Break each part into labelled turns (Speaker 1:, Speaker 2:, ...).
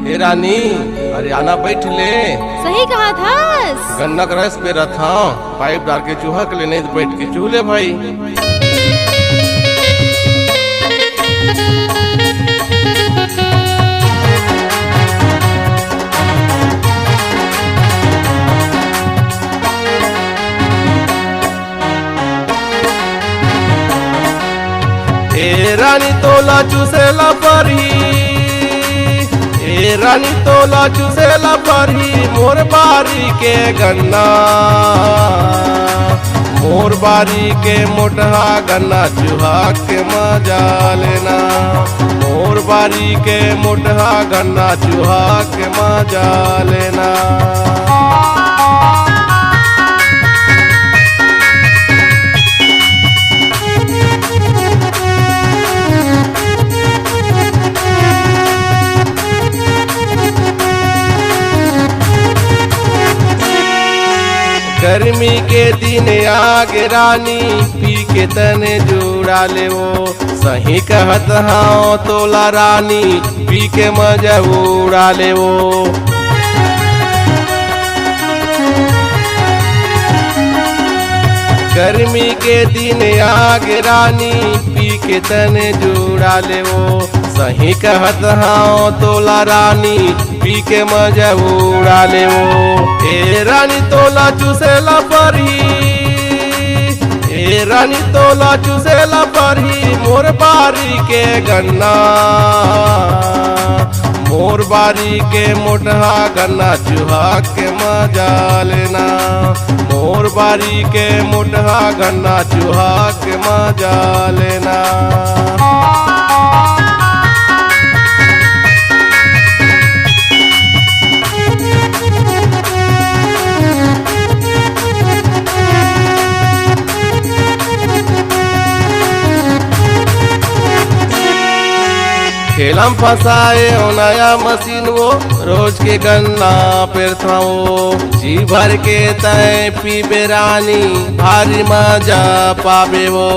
Speaker 1: हे रानी, अरे आना बैठ ले।
Speaker 2: सही कहा था।
Speaker 1: गन्ना का रस पे रथा पाइप डाल के चूहा के लिए, नहीं तो बैठ के चूल्हे भाई। ए रानी तोला चूसेला परही, ए रानी तोला चूसेला परही, मोर बारी के गन्ना, मोर बारी के मोटहा गन्ना चूहा के मजा लेना, मोर बारी के मोटहा गन्ना चूहा के मजा लेना। गर्मी के दिन आगे रानी, पी के तने जुड़ा ले वो, सही कहत हाँ तोला रानी, पी के मजा उड़ा ले वो। गर्मी के दिन आगे रानी, पी के तने जुड़ा ले वो, सही कहत हाँ तोला रानी, पी के मजा उड़ा ले वो। ए रानी तोला चूसेला परही, ए रानी तोला चूसेला परही, मोर बारी के गन्ना, मोर बारी के मोटहा गन्ना चूहा के मजा लेना, मोर बारी के मोटहा गन्ना चूहा के मजा लेना। खेलम फसाए ओ नया मशीन वो, रोज के गन्ना पेरता वो, जी भर के तय पीबे रानी, भारी मजा पावे वो।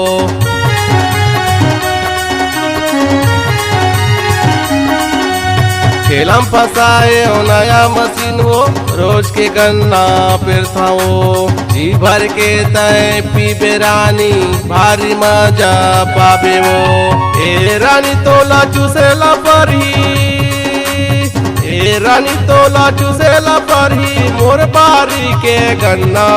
Speaker 1: खेलम फसाए ओ नया मशीन वो, रोज के गन्ना पेरता वो, जी भर के तय पीबे रानी, भारी मजा पावे वो। ए रानी तोला चूसेला परही, ए रानी तोला चूसेला परही, मोर बारी के गन्ना,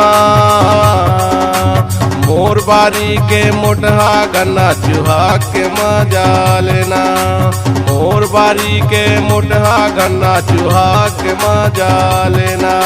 Speaker 1: मोर बारी के मोटहा गन्ना चूहा के मजा लेना, मोर बारी के मोटहा गन्ना चूहा के मजा लेना।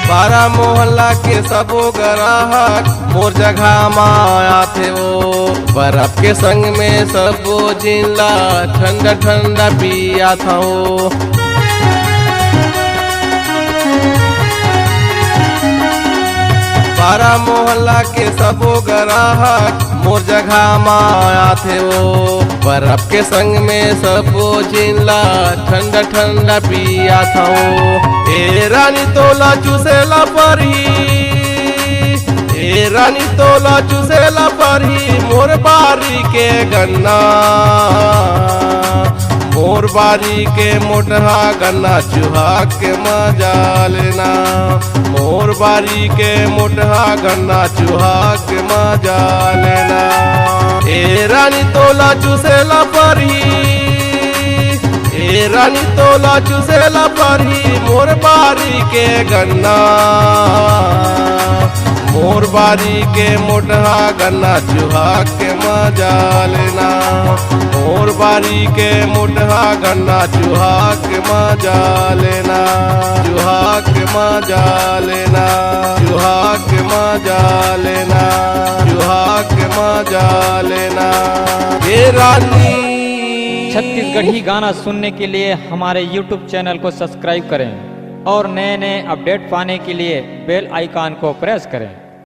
Speaker 1: बारह मोहल्ला के सबो ग्राहक मोर जगह माया थे वो, बर्फ के संग में सबो जिला ठंडा ठंडा पिया था वो। बारह मोहल्ला के सबो ग्राहक मोर जगह माया थे वो, बर्फ के संग में सबो जिला ठंडा ठंडा पिया था वो। ए रानी तोला चूसेला परही, ए रानी तोला चूसेला परही, मोर बारी के गन्ना, मोर बारी के मोटहा गन्ना चूहा के मजा लेना, मोर बारी के मोटहा गन्ना चूहा के मजा लेना। ए रानी तोला चूसेला परही, ए रानी तोला चूसेला परही, मोर बारी के गन्ना, मोर बारी के मोटहा गन्ना चूहा के मजा लेना, मोर बारी के मोटहा गन्ना चूहा के मजा लेना, चूहा के मजा लेना, चूहा के मजा लेना, चूहा के मजा लेना। हे रानी,
Speaker 3: छत्तीसगढ़ी गाना सुनने के लिए हमारे YouTube चैनल को सब्सक्राइब करें और नए नए अपडेट पाने के लिए बेल आइकॉन को प्रेस करें।